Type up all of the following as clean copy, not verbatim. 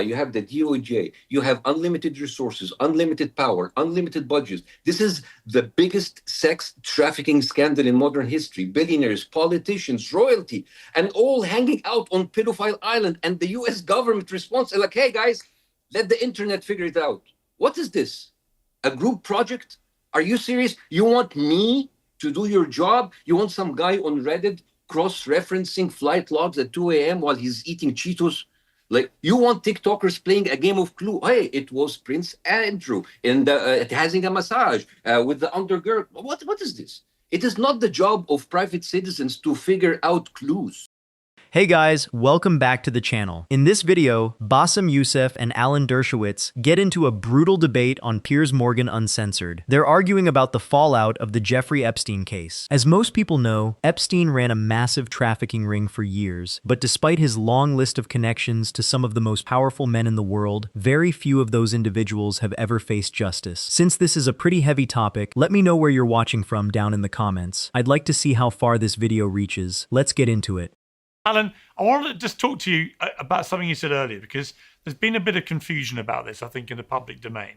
You have the DOJ, you have unlimited resources, unlimited power, unlimited budgets. This is the biggest sex trafficking scandal in modern history. Billionaires, politicians, royalty, and all hanging out on Pedophile Island. And the US government response is like, hey guys, let the internet figure it out. What is this? A group project? Are you serious? You want me to do your job? You want some guy on Reddit cross-referencing flight logs at 2 a.m. while he's eating Cheetos? Like, you want TikTokers playing a game of Clue. Hey, it was Prince Andrew in having a massage with the undergirl. What is this? It is not the job of private citizens to figure out clues. Hey guys, welcome back to the channel. In this video, Bassem Youssef and Alan Dershowitz get into a brutal debate on Piers Morgan Uncensored. They're arguing about the fallout of the Jeffrey Epstein case. As most people know, Epstein ran a massive trafficking ring for years, but despite his long list of connections to some of the most powerful men in the world, very few of those individuals have ever faced justice. Since this is a pretty heavy topic, let me know where you're watching from down in the comments. I'd like to see how far this video reaches. Let's get into it. Alan, I want to just talk to you about something you said earlier, because there's been a bit of confusion about this, I think, in the public domain.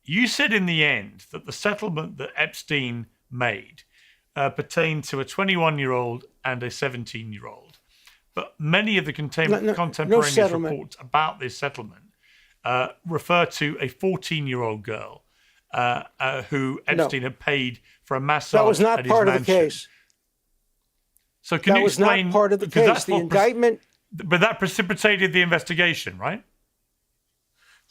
You said in the end that the settlement that Epstein made pertained to a 21-year-old and a 17-year-old. But many of the contemporaneous reports about this settlement refer to a 14-year-old girl who Epstein had paid for a massage. That was not part of the case. So can you explain? That was not part of the case. The indictment... But that precipitated the investigation, right?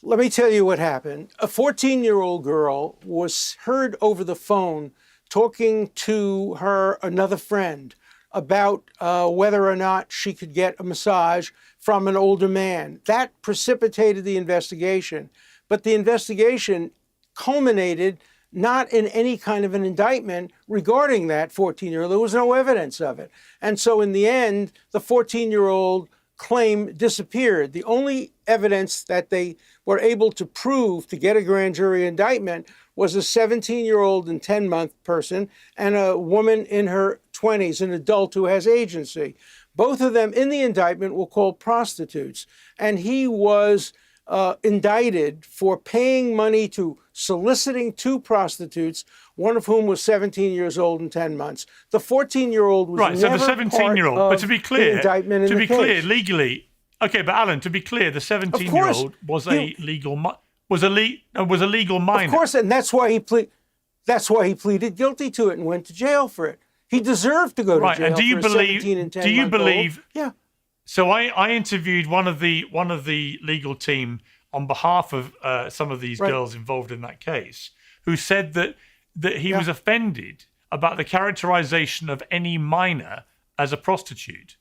Let me tell you what happened. A 14-year-old girl was heard over the phone talking to another friend about whether or not she could get a massage from an older man. That precipitated the investigation. But the investigation culminated not in any kind of an indictment regarding that 14-year-old. There was no evidence of it. And so in the end, the 14-year-old claim disappeared. The only evidence that they were able to prove to get a grand jury indictment was a 17-year-old and 10-month person and a woman in her 20s, an adult who has agency. Both of them in the indictment were called prostitutes. And he was indicted for paying money to soliciting two prostitutes, one of whom was 17 years old and 10 months. The 14-year-old was right. So the 17-year-old, but to be clear, clear, legally, okay. But Alan, to be clear, the 17-year-old was a legal minor. Of course, and that's why he pleaded guilty to it and went to jail for it. He deserved to go to jail. And do you for believe? 17 and 10 do you believe? Old. Yeah. So I interviewed one of the legal team on behalf of some of these girls involved in that case, who said that he was offended about the characterization of any minor as a prostitute.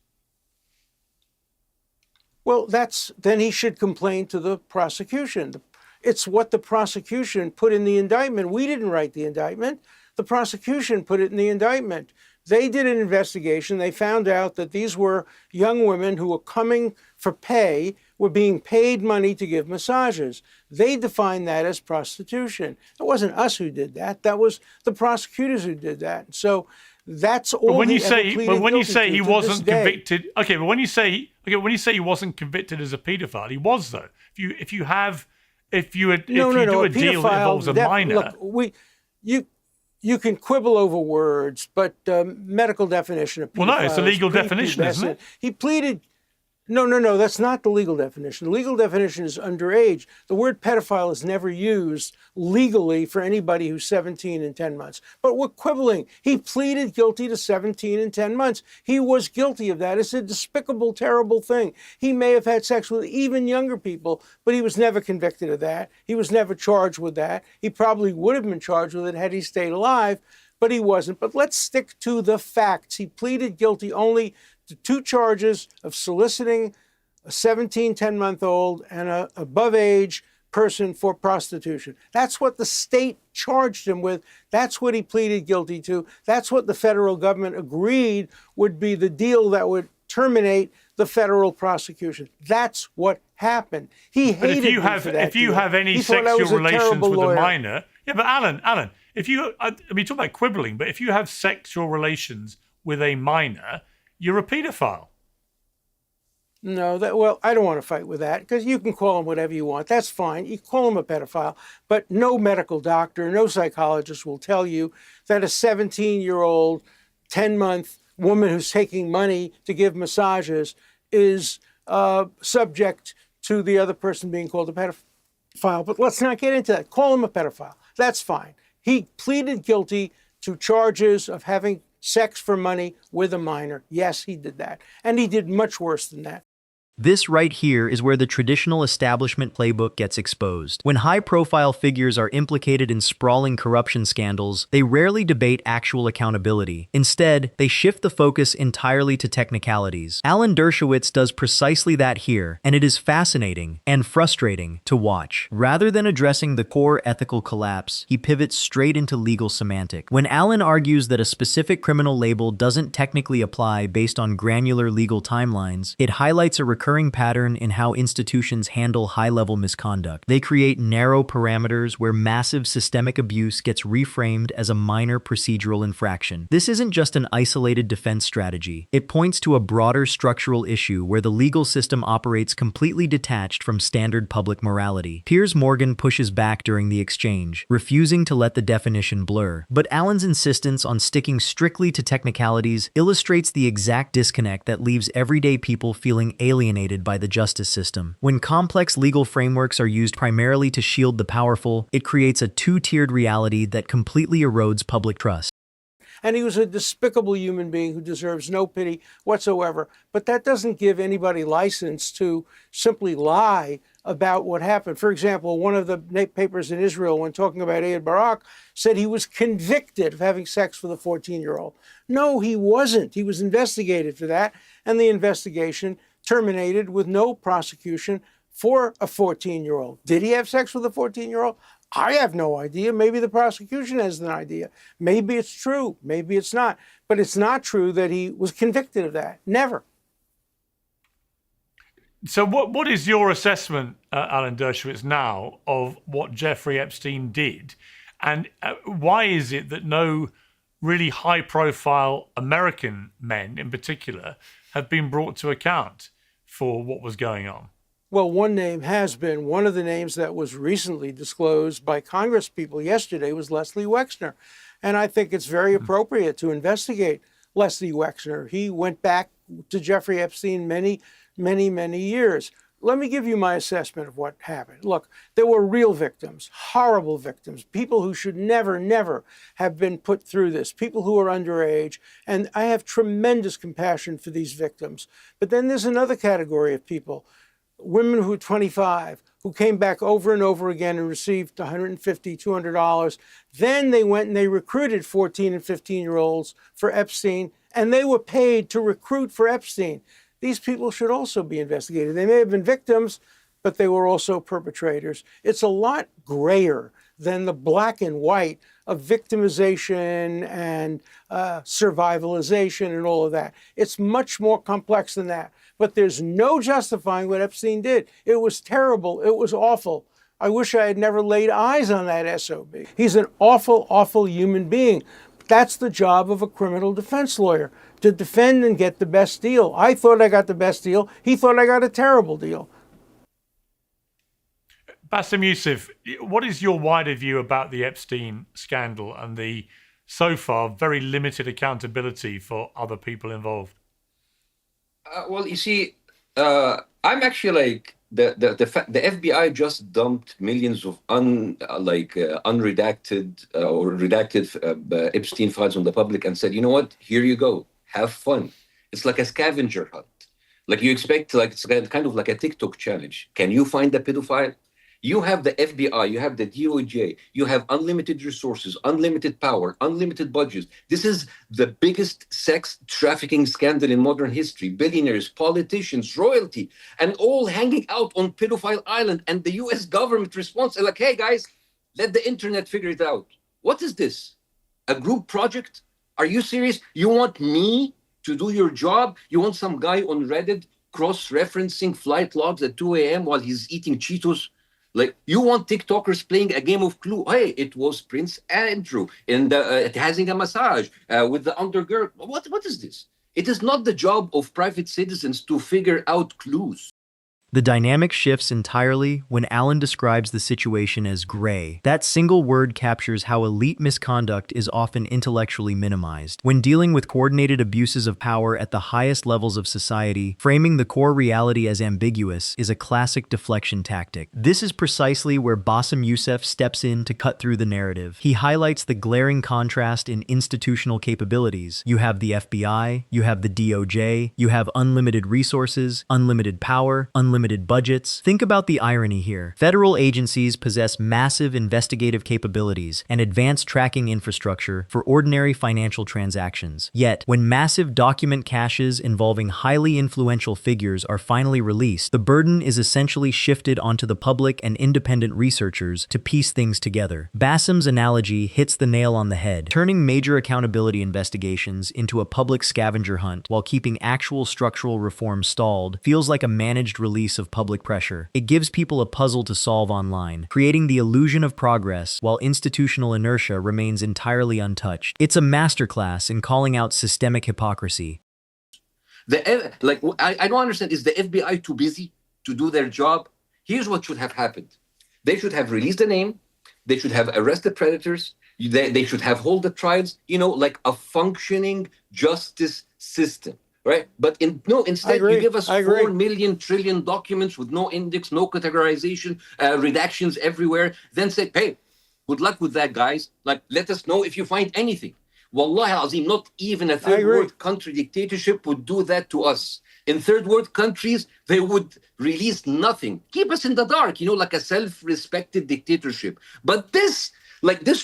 Well, then he should complain to the prosecution. It's what the prosecution put in the indictment. We didn't write the indictment. The prosecution put it in the indictment. They did an investigation. They found out that these were young women who were coming for pay, were being paid money to give massages. They defined that as prostitution. It wasn't us who did that. That was the prosecutors who did that. So that's all. But when you say he wasn't convicted, okay. But when you say he wasn't convicted as a paedophile, he was though. If you do a deal that involves a minor, look, You can quibble over words, but medical definition of pedophile. Well, no, it's a legal definition, isn't it? He pleaded. No, that's not the legal definition. The legal definition is underage. The word pedophile is never used legally for anybody who's 17 and 10 months. But we're quibbling. He pleaded guilty to 17 and 10 months. He was guilty of that. It's a despicable, terrible thing. He may have had sex with even younger people, but he was never convicted of that. He was never charged with that. He probably would have been charged with it had he stayed alive, but he wasn't. But let's stick to the facts. He pleaded guilty only to 2 charges of soliciting a 17, 10-month-old and an above-age person for prostitution. That's what the state charged him with. That's what he pleaded guilty to. That's what the federal government agreed would be the deal that would terminate the federal prosecution. That's what happened. He hated me for that if you deal. have any He thought I sexual was a relations with lawyer. a minor, yeah. But Alan, if you, I mean, talk about quibbling, but if you have sexual relations with a minor, you're a paedophile. No, well, I don't want to fight with that because you can call him whatever you want. That's fine. You call him a pedophile, but no medical doctor, no psychologist will tell you that a 17-year-old, 10-month woman who's taking money to give massages is subject to the other person being called a pedophile. But let's not get into that. Call him a pedophile. That's fine. He pleaded guilty to charges of having sex for money with a minor. Yes, he did that. And he did much worse than that. This right here is where the traditional establishment playbook gets exposed. When high-profile figures are implicated in sprawling corruption scandals, they rarely debate actual accountability. Instead, they shift the focus entirely to technicalities. Alan Dershowitz does precisely that here, and it is fascinating and frustrating to watch. Rather than addressing the core ethical collapse, he pivots straight into legal semantic. When Alan argues that a specific criminal label doesn't technically apply based on granular legal timelines, it highlights a recurring pattern in how institutions handle high-level misconduct. They create narrow parameters where massive systemic abuse gets reframed as a minor procedural infraction. This isn't just an isolated defense strategy. It points to a broader structural issue where the legal system operates completely detached from standard public morality. Piers Morgan pushes back during the exchange, refusing to let the definition blur. But Alan's insistence on sticking strictly to technicalities illustrates the exact disconnect that leaves everyday people feeling alienated by the justice system. When complex legal frameworks are used primarily to shield the powerful, it creates a two-tiered reality that completely erodes public trust. And he was a despicable human being who deserves no pity whatsoever. But that doesn't give anybody license to simply lie about what happened. For example, one of the papers in Israel, when talking about Ehud Barak, said he was convicted of having sex with a 14-year-old. No, he wasn't. He was investigated for that, and the investigation terminated with no prosecution for a 14-year-old. Did he have sex with a 14-year-old? I have no idea. Maybe the prosecution has an idea. Maybe it's true. Maybe it's not. But it's not true that he was convicted of that. Never. So what is your assessment, Alan Dershowitz, now of what Jeffrey Epstein did? And why is it that no really high-profile American men in particular have been brought to account for what was going on? Well, one name has been. One of the names that was recently disclosed by Congress people yesterday was Leslie Wexner. And I think it's very appropriate to investigate Leslie Wexner. He went back to Jeffrey Epstein many years. Let me give you my assessment of what happened. Look, there were real victims, horrible victims, people who should never have been put through this, people who are underage, and I have tremendous compassion for these victims. But then there's another category of people, women who are 25, who came back over and over again and received $150, $200. Then they went and they recruited 14 and 15-year-olds for Epstein, and they were paid to recruit for Epstein. These people should also be investigated. They may have been victims, but they were also perpetrators. It's a lot grayer than the black and white of victimization and survivalization and all of that. It's much more complex than that. But there's no justifying what Epstein did. It was terrible. It was awful. I wish I had never laid eyes on that SOB. He's an awful, awful human being. That's the job of a criminal defense lawyer, to defend and get the best deal. I thought I got the best deal. He thought I got a terrible deal. Bassem Youssef, what is your wider view about the Epstein scandal and the, so far, very limited accountability for other people involved? Well, you see, I'm actually like the FBI just dumped millions of unredacted or redacted Epstein files on the public and said, you know what? Here you go. Have fun. It's like a scavenger hunt. Like you expect, like it's kind of like a TikTok challenge. Can you find the pedophile? You have the FBI, you have the DOJ, you have unlimited resources, unlimited power, unlimited budgets. This is the biggest sex trafficking scandal in modern history. Billionaires, politicians, royalty, and all hanging out on Pedophile Island. And the US government responds like, hey guys, let the internet figure it out. What is this? A group project? Are you serious? You want me to do your job? You want some guy on Reddit cross-referencing flight logs at 2 a.m. while he's eating Cheetos? Like, you want TikTokers playing a game of Clue. Hey, it was Prince Andrew and having a massage with the undergirl. What is this? It is not the job of private citizens to figure out clues. The dynamic shifts entirely when Alan describes the situation as gray. That single word captures how elite misconduct is often intellectually minimized. When dealing with coordinated abuses of power at the highest levels of society, framing the core reality as ambiguous is a classic deflection tactic. This is precisely where Bassem Youssef steps in to cut through the narrative. He highlights the glaring contrast in institutional capabilities. You have the FBI, you have the DOJ, you have unlimited resources, unlimited power, unlimited budgets. Think about the irony here. Federal agencies possess massive investigative capabilities and advanced tracking infrastructure for ordinary financial transactions. Yet, when massive document caches involving highly influential figures are finally released, the burden is essentially shifted onto the public and independent researchers to piece things together. Bassem's analogy hits the nail on the head, turning major accountability investigations into a public scavenger hunt while keeping actual structural reform stalled feels like a managed release of public pressure. It gives people a puzzle to solve online, creating the illusion of progress while institutional inertia remains entirely untouched. It's a masterclass in calling out systemic hypocrisy. I don't understand. Is the FBI too busy to do their job? Here's what should have happened. They should have released the name. They should have arrested predators. They should have held the trials, like a functioning justice system. Right, but instead you give us 4 million trillion documents with no index, no categorization, redactions everywhere. Then say, hey, good luck with that, guys. Like, let us know if you find anything. Wallahi azim, not even a third world country dictatorship would do that to us. In third world countries, they would release nothing, keep us in the dark, like a self-respected dictatorship. But this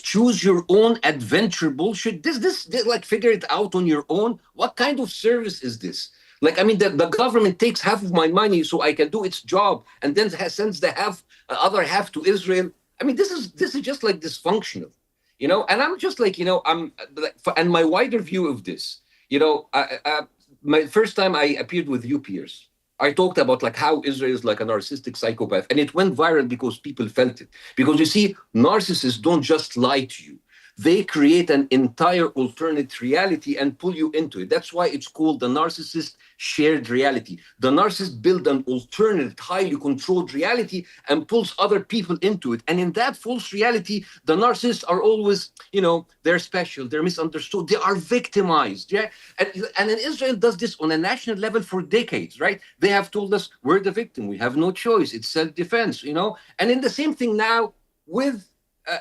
choose your own adventure bullshit. This figure it out on your own. What kind of service is this? The government takes half of my money so I can do its job, and then sends the other half to Israel. This is just like dysfunctional, And I'm just and my wider view of this, my first time I appeared with you, Piers, I talked about how Israel is like a narcissistic psychopath, and it went viral because people felt it. Because you see, narcissists don't just lie to you. They create an entire alternate reality and pull you into it. That's why it's called the narcissist shared reality. The narcissist builds an alternate, highly controlled reality and pulls other people into it. And in that false reality, the narcissists are always, they're special, they're misunderstood, they are victimized. Yeah. And Israel does this on a national level for decades, right? They have told us we're the victim, we have no choice, it's self-defense, And in the same thing now with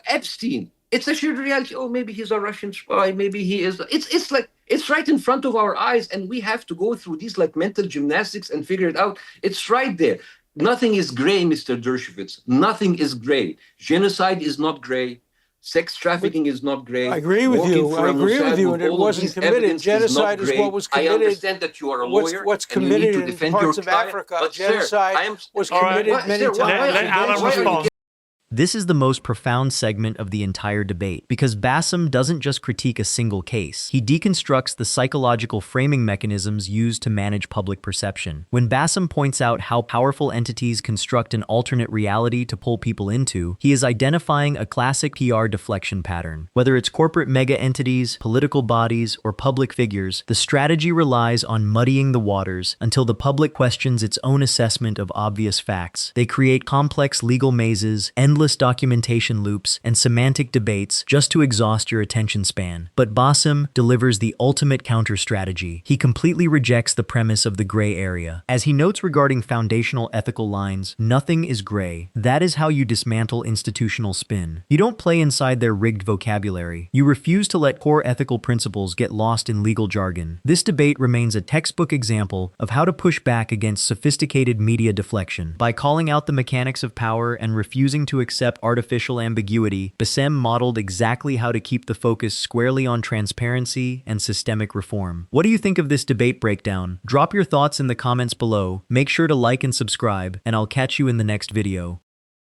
Epstein. It's a shared reality. Oh, maybe he's a Russian spy. Maybe he is. It's right in front of our eyes, and we have to go through these mental gymnastics and figure it out. It's right there. Nothing is gray, Mr. Dershowitz. Nothing is gray. Genocide is not gray. Sex trafficking is not gray. I agree with you. And it wasn't committed. Genocide is what was committed. I understand that you are a lawyer. What's committed in parts of Africa? Genocide was committed many times. Let Alan respond. This is the most profound segment of the entire debate, because Bassem doesn't just critique a single case. He deconstructs the psychological framing mechanisms used to manage public perception. When Bassem points out how powerful entities construct an alternate reality to pull people into, he is identifying a classic PR deflection pattern. Whether it's corporate mega-entities, political bodies, or public figures, the strategy relies on muddying the waters until the public questions its own assessment of obvious facts. They create complex legal mazes, endless documentation loops, and semantic debates just to exhaust your attention span. But Bassem delivers the ultimate counter-strategy. He completely rejects the premise of the gray area. As he notes regarding foundational ethical lines, nothing is gray. That is how you dismantle institutional spin. You don't play inside their rigged vocabulary. You refuse to let core ethical principles get lost in legal jargon. This debate remains a textbook example of how to push back against sophisticated media deflection. By calling out the mechanics of power and refusing to accept artificial ambiguity, Bassem modeled exactly how to keep the focus squarely on transparency and systemic reform. What do you think of this debate breakdown? Drop your thoughts in the comments below, make sure to like and subscribe, and I'll catch you in the next video.